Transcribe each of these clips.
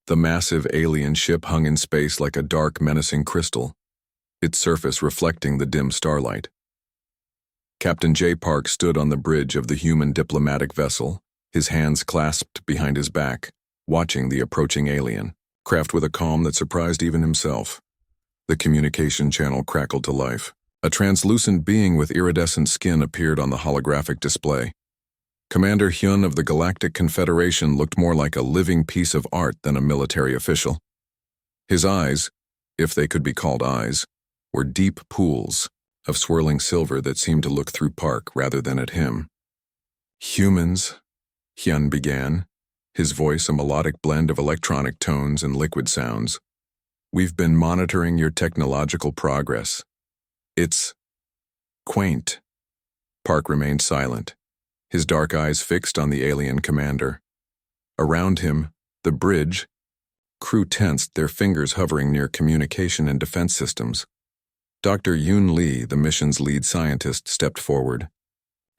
The massive alien ship hung in space like a dark, menacing crystal, its surface reflecting the dim starlight. Captain J. Park stood on the bridge of the human diplomatic vessel, his hands clasped behind his back, watching the approaching alien craft with a calm that surprised even himself. The communication channel crackled to life. A translucent being with iridescent skin appeared on the holographic display. Commander Hyun of the Galactic Confederation looked more like a living piece of art than a military official. His eyes, if they could be called eyes, were deep pools of swirling silver that seemed to look through Park rather than at him. "Humans," Hyun began, his voice a melodic blend of electronic tones and liquid sounds. "We've been monitoring your technological progress. It's quaint." Park remained silent, his dark eyes fixed on the alien commander. Around him, the bridge, crew tensed, their fingers hovering near communication and defense systems. Dr. Yoon Lee, the mission's lead scientist, stepped forward.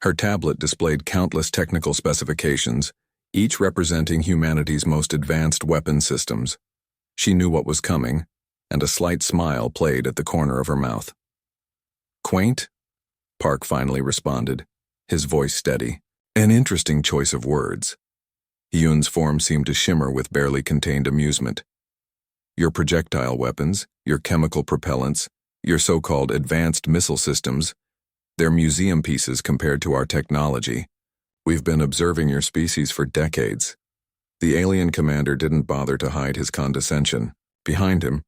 Her tablet displayed countless technical specifications, each representing humanity's most advanced weapon systems. She knew what was coming, and a slight smile played at the corner of her mouth. "Quaint?" Park finally responded, his voice steady. "An interesting choice of words." Yoon's form seemed to shimmer with barely contained amusement. "Your projectile weapons, your chemical propellants, your so-called advanced missile systems, they're museum pieces compared to our technology. We've been observing your species for decades." The alien commander didn't bother to hide his condescension. Behind him,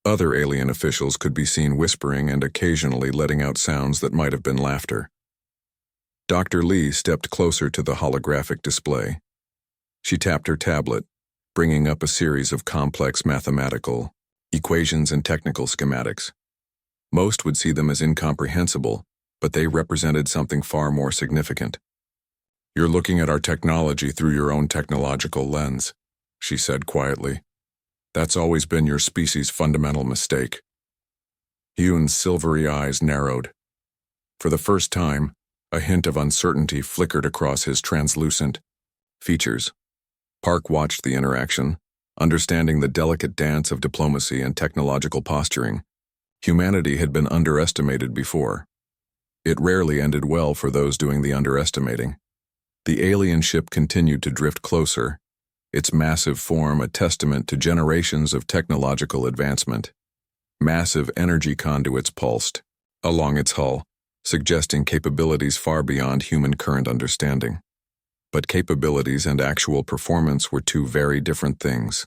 other alien officials could be seen whispering and occasionally letting out sounds that might have been laughter. Dr. Lee stepped closer to the holographic display. She tapped her tablet, bringing up a series of complex mathematical equations and technical schematics. Most would see them as incomprehensible, but they represented something far more significant. "You're looking at our technology through your own technological lens," she said quietly. "That's always been your species' fundamental mistake." Yoon's silvery eyes narrowed. For the first time, a hint of uncertainty flickered across his translucent features. Park watched the interaction, understanding the delicate dance of diplomacy and technological posturing. Humanity had been underestimated before. It rarely ended well for those doing the underestimating. The alien ship continued to drift closer, its massive form a testament to generations of technological advancement. Massive energy conduits pulsed along its hull, suggesting capabilities far beyond human current understanding. But capabilities and actual performance were two very different things.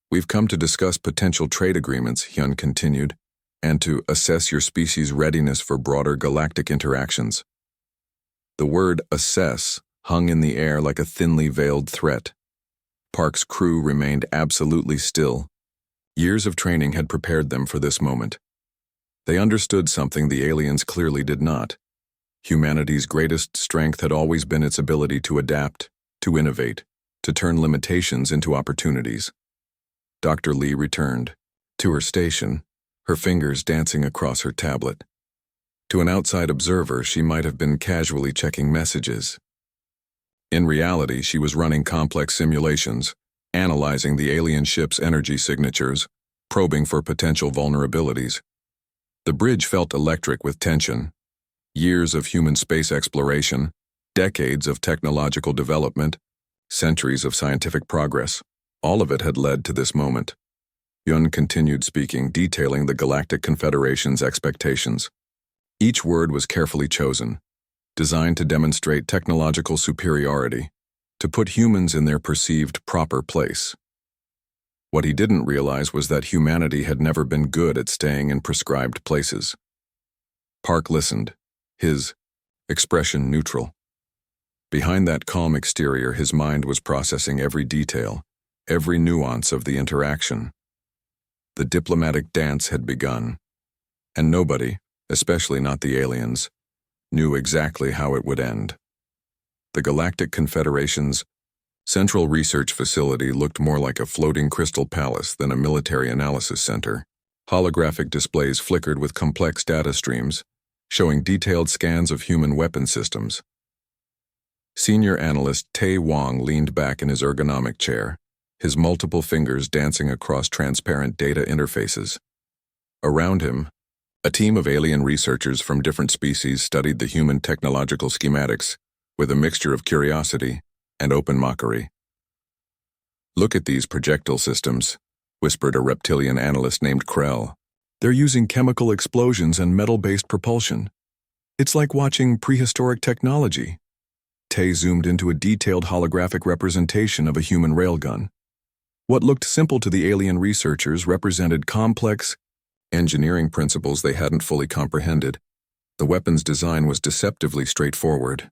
"We've come to discuss potential trade agreements," Hyun continued, "and to assess your species' readiness for broader galactic interactions." The word assess hung in the air like a thinly veiled threat. Park's crew remained absolutely still. Years of training had prepared them for this moment. They understood something the aliens clearly did not. Humanity's greatest strength had always been its ability to adapt, to innovate, to turn limitations into opportunities. Dr. Lee returned to her station, her fingers dancing across her tablet. To an outside observer, she might have been casually checking messages. In reality, she was running complex simulations, analyzing the alien ship's energy signatures, probing for potential vulnerabilities. The bridge felt electric with tension. Years of human space exploration, decades of technological development, centuries of scientific progress, all of it had led to this moment. Yun continued speaking, detailing the Galactic Confederation's expectations. Each word was carefully chosen, designed to demonstrate technological superiority, to put humans in their perceived proper place. What he didn't realize was that humanity had never been good at staying in prescribed places. Park listened, his expression neutral. Behind that calm exterior, his mind was processing every detail, every nuance of the interaction. The diplomatic dance had begun, and nobody, especially not the aliens, knew exactly how it would end. The Galactic Confederation's Central Research Facility looked more like a floating crystal palace than a military analysis center. Holographic displays flickered with complex data streams, showing detailed scans of human weapon systems. Senior analyst Tae Wong leaned back in his ergonomic chair, his multiple fingers dancing across transparent data interfaces. Around him, a team of alien researchers from different species studied the human technological schematics with a mixture of curiosity and open mockery. "Look at these projectile systems," whispered a reptilian analyst named Krell. "They're using chemical explosions and metal-based propulsion. It's like watching prehistoric technology." Tay zoomed into a detailed holographic representation of a human railgun. What looked simple to the alien researchers represented complex engineering principles they hadn't fully comprehended. The weapon's design was deceptively straightforward.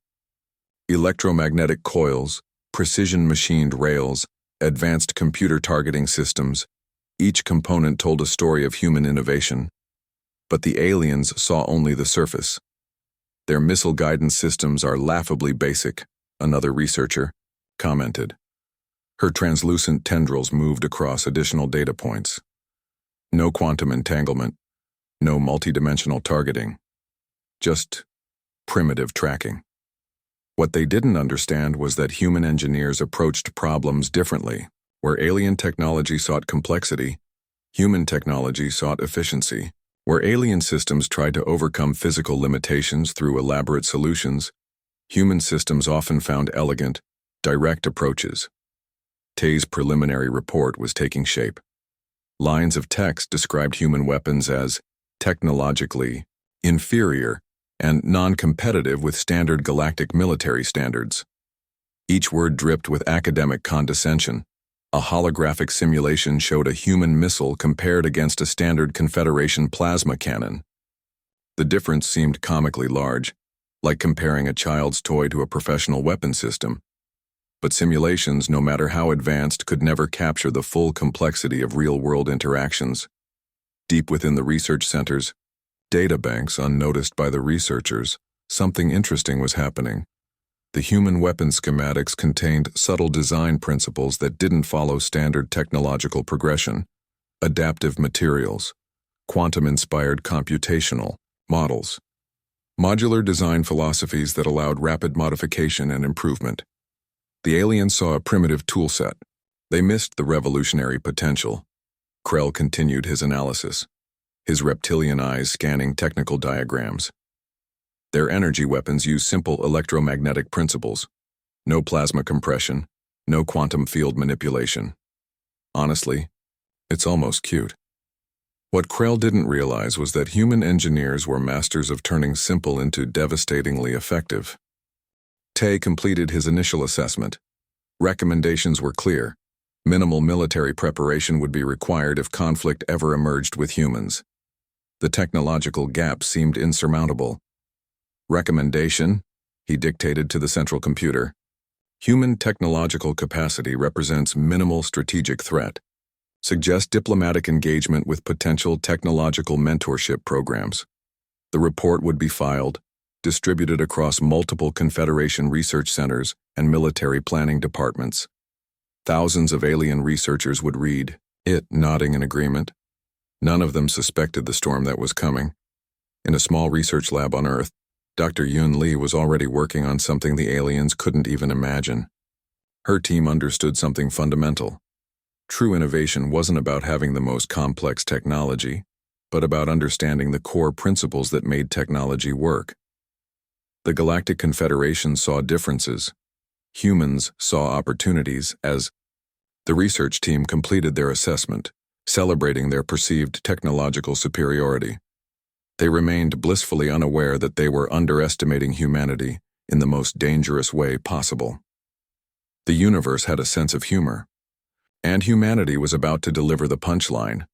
Electromagnetic coils, precision-machined rails, advanced computer targeting systems. Each component told a story of human innovation. But the aliens saw only the surface. "Their missile guidance systems are laughably basic," another researcher commented. Her translucent tendrils moved across additional data points. No quantum entanglement, no multidimensional targeting. Just primitive tracking. What they didn't understand was that human engineers approached problems differently. Where alien technology sought complexity, human technology sought efficiency. Where alien systems tried to overcome physical limitations through elaborate solutions, human systems often found elegant, direct approaches. Tay's preliminary report was taking shape. Lines of text described human weapons as technologically inferior and non-competitive with standard galactic military standards. Each word dripped with academic condescension. A holographic simulation showed a human missile compared against a standard Confederation plasma cannon. The difference seemed comically large, like comparing a child's toy to a professional weapon system. But simulations, no matter how advanced, could never capture the full complexity of real-world interactions. Deep within the research centers, databanks unnoticed by the researchers, something interesting was happening. The human weapon schematics contained subtle design principles that didn't follow standard technological progression. Adaptive materials, quantum-inspired computational models, modular design philosophies that allowed rapid modification and improvement. The aliens saw a primitive toolset. They missed the revolutionary potential. Krell continued his analysis, his reptilian eyes scanning technical diagrams. Their energy weapons use simple electromagnetic principles. No plasma compression, no quantum field manipulation. Honestly, it's almost cute. What Krell didn't realize was that human engineers were masters of turning simple into devastatingly effective. Tay completed his initial assessment. Recommendations were clear. Minimal military preparation would be required if conflict ever emerged with humans. The technological gap seemed insurmountable. "Recommendation," he dictated to the central computer. "Human technological capacity represents minimal strategic threat. Suggest diplomatic engagement with potential technological mentorship programs." The report would be filed, distributed across multiple Confederation research centers and military planning departments. Thousands of alien researchers would read it, nodding in agreement. None of them suspected the storm that was coming. In a small research lab on Earth, Dr. Yun Lee was already working on something the aliens couldn't even imagine. Her team understood something fundamental. True innovation wasn't about having the most complex technology, but about understanding the core principles that made technology work. The Galactic Confederation saw differences. Humans saw opportunities as the research team completed their assessment, celebrating their perceived technological superiority. They remained blissfully unaware that they were underestimating humanity in the most dangerous way possible. The universe had a sense of humor, and humanity was about to deliver the punchline.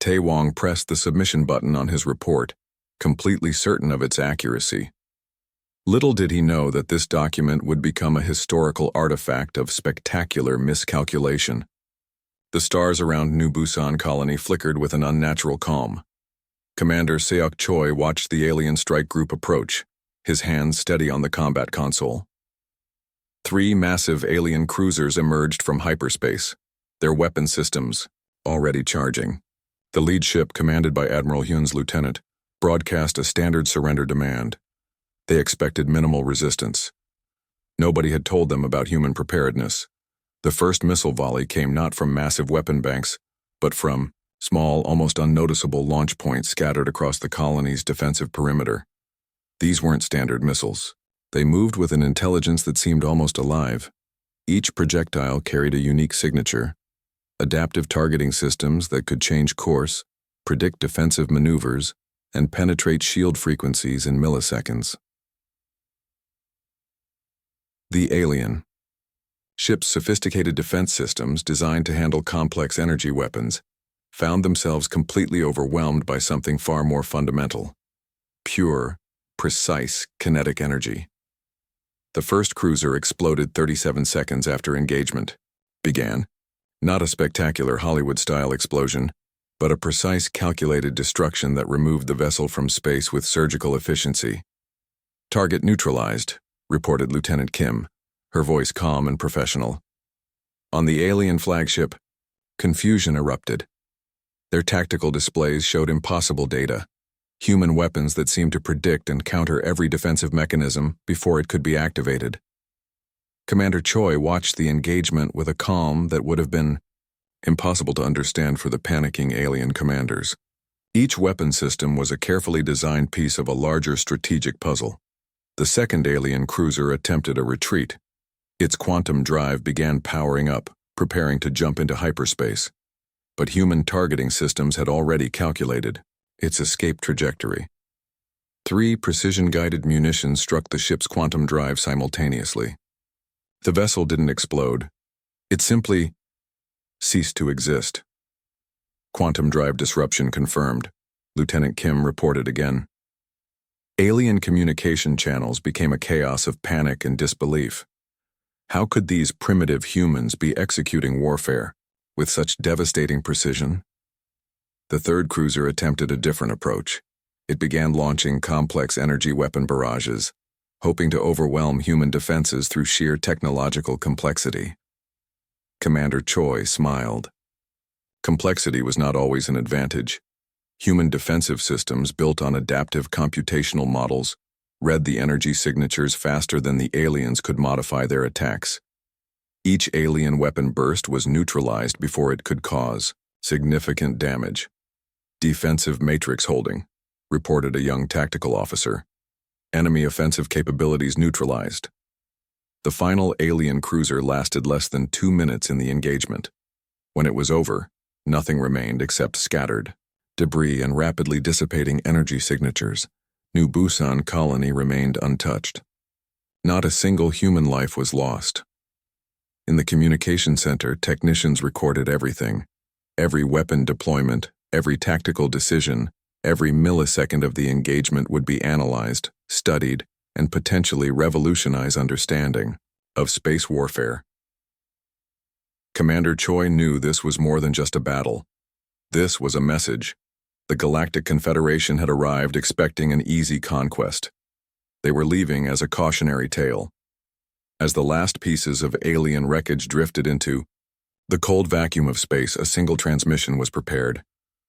Tay Wong pressed the submission button on his report, completely certain of its accuracy. Little did he know that this document would become a historical artifact of spectacular miscalculation. The stars around New Busan colony flickered with an unnatural calm. Commander Seok Choi watched the alien strike group approach, his hands steady on the combat console. 3 massive alien cruisers emerged from hyperspace, their weapon systems already charging. The lead ship, commanded by Admiral Hyun's lieutenant, broadcast a standard surrender demand. They expected minimal resistance. Nobody had told them about human preparedness, The first missile volley came not from massive weapon banks, but from small, almost unnoticeable launch points scattered across the colony's defensive perimeter. These weren't standard missiles. They moved with an intelligence that seemed almost alive. Each projectile carried a unique signature, adaptive targeting systems that could change course, predict defensive maneuvers, and penetrate shield frequencies in milliseconds. The alien. Ships' sophisticated defense systems, designed to handle complex energy weapons, found themselves completely overwhelmed by something far more fundamental: pure, precise kinetic energy. The first cruiser exploded 37 seconds after engagement. Began, not a spectacular Hollywood-style explosion, but a precise, calculated destruction that removed the vessel from space with surgical efficiency. "Target neutralized," reported Lieutenant Kim, her voice calm and professional. On the alien flagship, confusion erupted. Their tactical displays showed impossible data, human weapons that seemed to predict and counter every defensive mechanism before it could be activated. Commander Choi watched the engagement with a calm that would have been impossible to understand for the panicking alien commanders. Each weapon system was a carefully designed piece of a larger strategic puzzle. The second alien cruiser attempted a retreat. Its quantum drive began powering up, preparing to jump into hyperspace. But human targeting systems had already calculated its escape trajectory. 3 precision-guided munitions struck the ship's quantum drive simultaneously. The vessel didn't explode. It simply ceased to exist. "Quantum drive disruption confirmed," Lieutenant Kim reported again. Alien communication channels became a chaos of panic and disbelief. How could these primitive humans be executing warfare with such devastating precision? The third cruiser attempted a different approach. It began launching complex energy weapon barrages, hoping to overwhelm human defenses through sheer technological complexity. Commander Choi smiled. Complexity was not always an advantage. Human defensive systems built on adaptive computational models read the energy signatures faster than the aliens could modify their attacks. Each alien weapon burst was neutralized before it could cause significant damage. "Defensive matrix holding," reported a young tactical officer. "Enemy offensive capabilities neutralized." The final alien cruiser lasted less than 2 minutes in the engagement. When it was over, nothing remained except scattered debris and rapidly dissipating energy signatures. New Busan colony remained untouched. Not a single human life was lost. In the communication center, technicians recorded everything. Every weapon deployment, every tactical decision, every millisecond of the engagement would be analyzed, studied, and potentially revolutionize understanding of space warfare. Commander Choi knew this was more than just a battle. This was a message. The Galactic Confederation had arrived expecting an easy conquest. They were leaving as a cautionary tale. As the last pieces of alien wreckage drifted into the cold vacuum of space, a single transmission was prepared.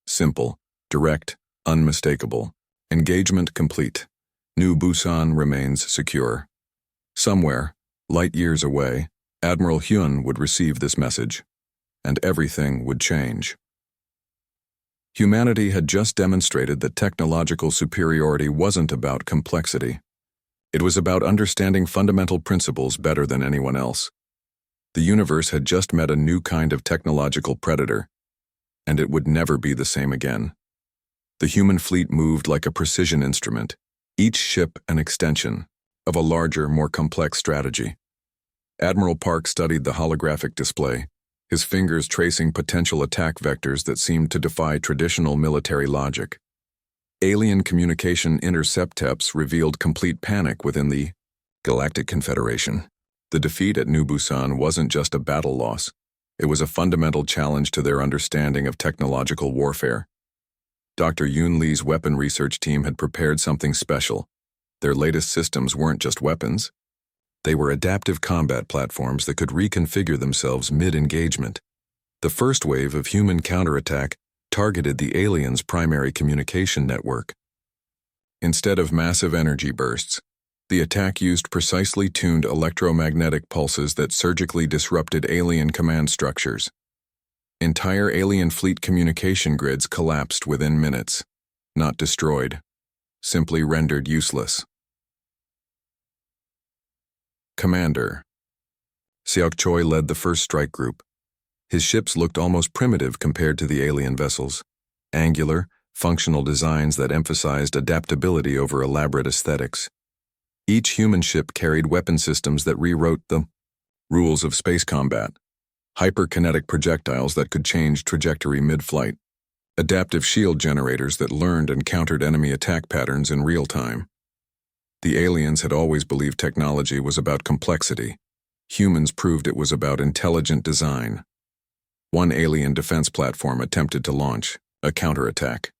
Simple, direct, unmistakable. Engagement complete. New Busan remains secure. Somewhere, light years away, Admiral Hyun would receive this message, and everything would change. Humanity had just demonstrated that technological superiority wasn't about complexity. It was about understanding fundamental principles better than anyone else. The universe had just met a new kind of technological predator, and it would never be the same again. The human fleet moved like a precision instrument, each ship an extension of a larger, more complex strategy. Admiral Park studied the holographic display, his fingers tracing potential attack vectors that seemed to defy traditional military logic. Alien communication intercepts revealed complete panic within the Galactic Confederation. The defeat at New Busan wasn't just a battle loss. It was a fundamental challenge to their understanding of technological warfare. Dr. Yoon Lee's weapon research team had prepared something special. Their latest systems weren't just weapons. They were adaptive combat platforms that could reconfigure themselves mid-engagement. The first wave of human counterattack targeted the aliens' primary communication network. Instead of massive energy bursts, The attack used precisely tuned electromagnetic pulses that surgically disrupted alien command structures. Entire alien fleet communication grids collapsed within minutes, not destroyed, simply rendered useless. Commander. Seok Choi led the first strike group. His ships looked almost primitive compared to the alien vessels. Angular, functional designs that emphasized adaptability over elaborate aesthetics. Each human ship carried weapon systems that rewrote the rules of space combat. Hyperkinetic projectiles that could change trajectory mid-flight. Adaptive shield generators that learned and countered enemy attack patterns in real time. The aliens had always believed technology was about complexity. Humans proved it was about intelligent design. One alien defense platform attempted to launch a counterattack.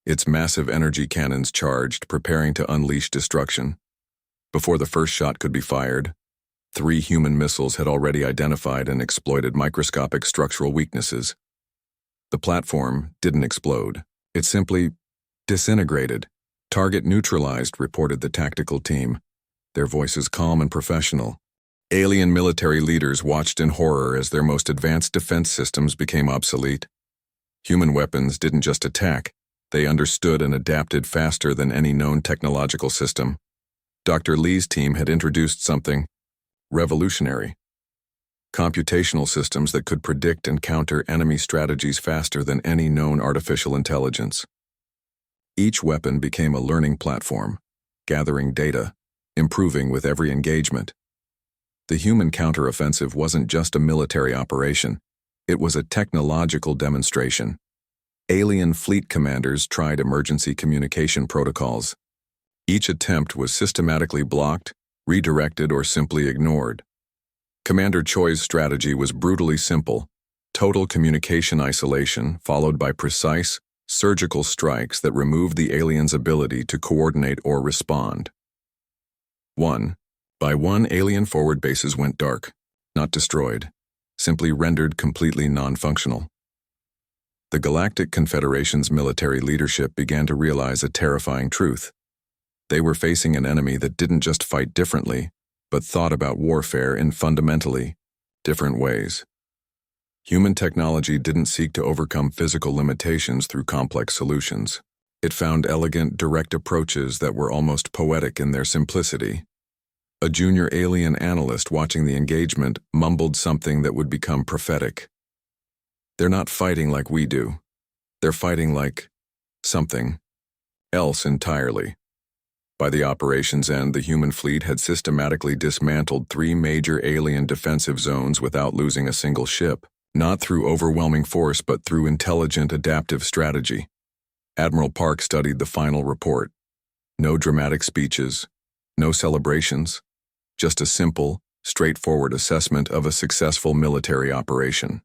Its massive energy cannons charged, preparing to unleash destruction. Before the first shot could be fired, 3 human missiles had already identified and exploited microscopic structural weaknesses. The platform didn't explode. It simply disintegrated. Target neutralized, reported the tactical team, their voices calm and professional. Alien military leaders watched in horror as their most advanced defense systems became obsolete. Human weapons didn't just attack, they understood and adapted faster than any known technological system. Dr. Lee's team had introduced something revolutionary. Computational systems that could predict and counter enemy strategies faster than any known artificial intelligence. Each weapon became a learning platform, gathering data, improving with every engagement. The human counteroffensive wasn't just a military operation, it was a technological demonstration. Alien fleet commanders tried emergency communication protocols. Each attempt was systematically blocked, redirected, or simply ignored. Commander Choi's strategy was brutally simple: total communication isolation followed by precise, surgical strikes that removed the alien's ability to coordinate or respond. 1 by 1, alien forward bases went dark, not destroyed, simply rendered completely non-functional. The Galactic Confederation's military leadership began to realize a terrifying truth. They were facing an enemy that didn't just fight differently, but thought about warfare in fundamentally different ways. Human technology didn't seek to overcome physical limitations through complex solutions. It found elegant, direct approaches that were almost poetic in their simplicity. A junior alien analyst watching the engagement mumbled something that would become prophetic. They're not fighting like we do. They're fighting like something else entirely. By the operation's end, the human fleet had systematically dismantled 3 major alien defensive zones without losing a single ship, not through overwhelming force but through intelligent, adaptive strategy. Admiral Park studied the final report. No dramatic speeches, no celebrations, just a simple, straightforward assessment of a successful military operation.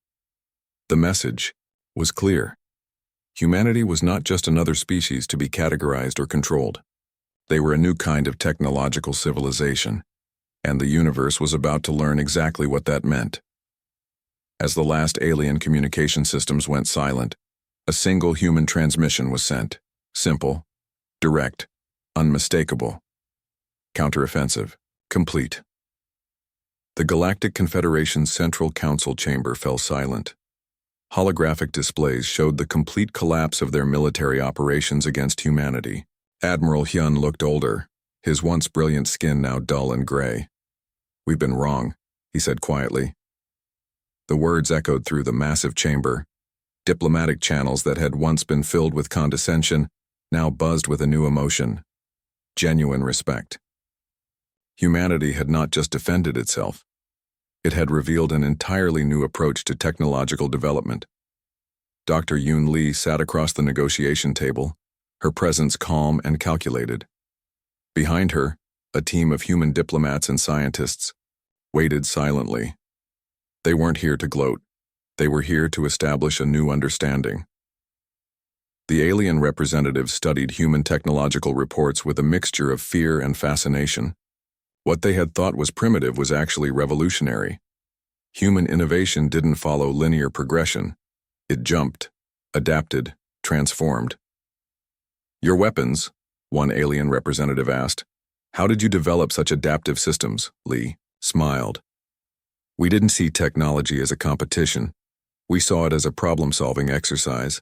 The message was clear. Humanity was not just another species to be categorized or controlled. They were a new kind of technological civilization, and the universe was about to learn exactly what that meant. As the last alien communication systems went silent, a single human transmission was sent. Simple, direct, unmistakable. Counteroffensive, complete. The Galactic Confederation's Central Council chamber fell silent. Holographic displays showed the complete collapse of their military operations against humanity. Admiral Hyun looked older, his once brilliant skin now dull and gray. "We've been wrong," he said quietly. The words echoed through the massive chamber. Diplomatic channels that had once been filled with condescension now buzzed with a new emotion: genuine respect. Humanity had not just defended itself. It had revealed an entirely new approach to technological development. Dr. Yoon Lee sat across the negotiation table, her presence calm and calculated. Behind her, a team of human diplomats and scientists waited silently. They weren't here to gloat. They were here to establish a new understanding. The alien representatives studied human technological reports with a mixture of fear and fascination. What they had thought was primitive was actually revolutionary. Human innovation didn't follow linear progression. It jumped, adapted, transformed. "Your weapons," one alien representative asked, How did you develop such adaptive systems? Lee smiled. We didn't see technology as a competition. We saw it as a problem-solving exercise.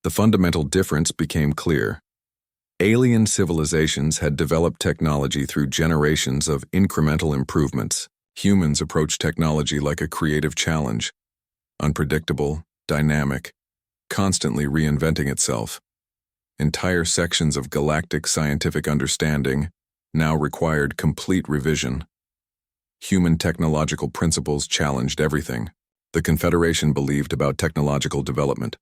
The fundamental difference became clear. Alien civilizations had developed technology through generations of incremental improvements. Humans approached technology like a creative challenge, unpredictable, dynamic, constantly reinventing itself. Entire sections of galactic scientific understanding now required complete revision. Human technological principles challenged everything the Confederation believed about technological development.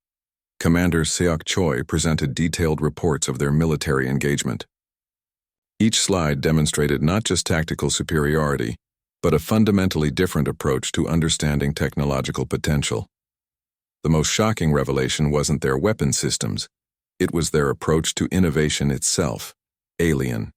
Commander Seok Choi presented detailed reports of their military engagement. Each slide demonstrated not just tactical superiority, but a fundamentally different approach to understanding technological potential. The most shocking revelation wasn't their weapon systems, it was their approach to innovation itself, alien.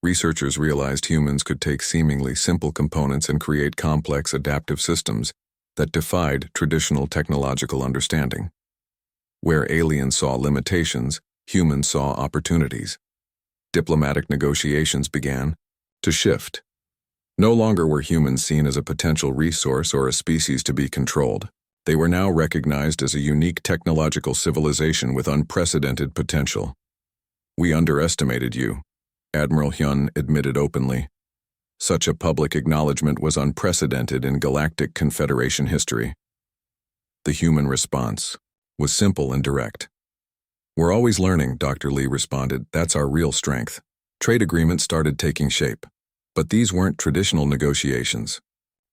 Researchers realized humans could take seemingly simple components and create complex adaptive systems that defied traditional technological understanding. Where aliens saw limitations, humans saw opportunities. Diplomatic negotiations began to shift. No longer were humans seen as a potential resource or a species to be controlled. They were now recognized as a unique technological civilization with unprecedented potential. We underestimated you, Admiral Hyun admitted openly. Such a public acknowledgement was unprecedented in Galactic Confederation history. The human response was simple and direct. We're always learning, Dr. Lee responded. That's our real strength. Trade agreements started taking shape. But these weren't traditional negotiations.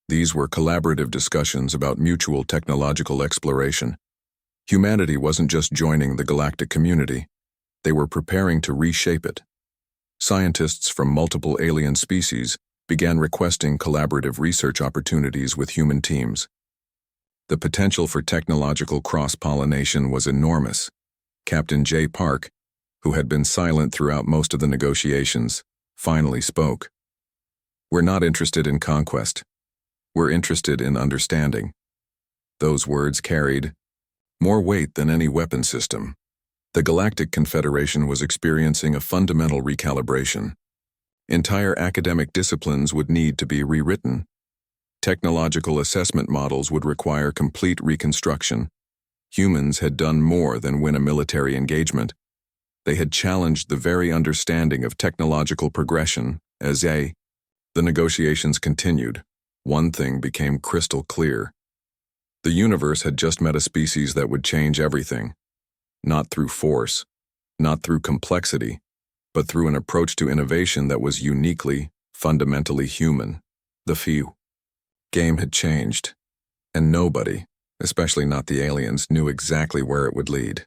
These were collaborative discussions about mutual technological exploration. Humanity wasn't just joining the galactic community. They were preparing to reshape it. Scientists from multiple alien species began requesting collaborative research opportunities with human teams. The potential for technological cross-pollination was enormous. Captain J. Park, who had been silent throughout most of the negotiations, finally spoke. We're not interested in conquest. We're interested in understanding. Those words carried more weight than any weapon system. The Galactic Confederation was experiencing a fundamental recalibration. Entire academic disciplines would need to be rewritten. Technological assessment models would require complete reconstruction. Humans had done more than win a military engagement. They had challenged the very understanding of technological progression as The negotiations continued. One thing became crystal clear. The universe had just met a species that would change everything. Not through force, not through complexity, but through an approach to innovation that was uniquely, fundamentally human. The game had changed, and nobody, especially not the aliens, knew exactly where it would lead.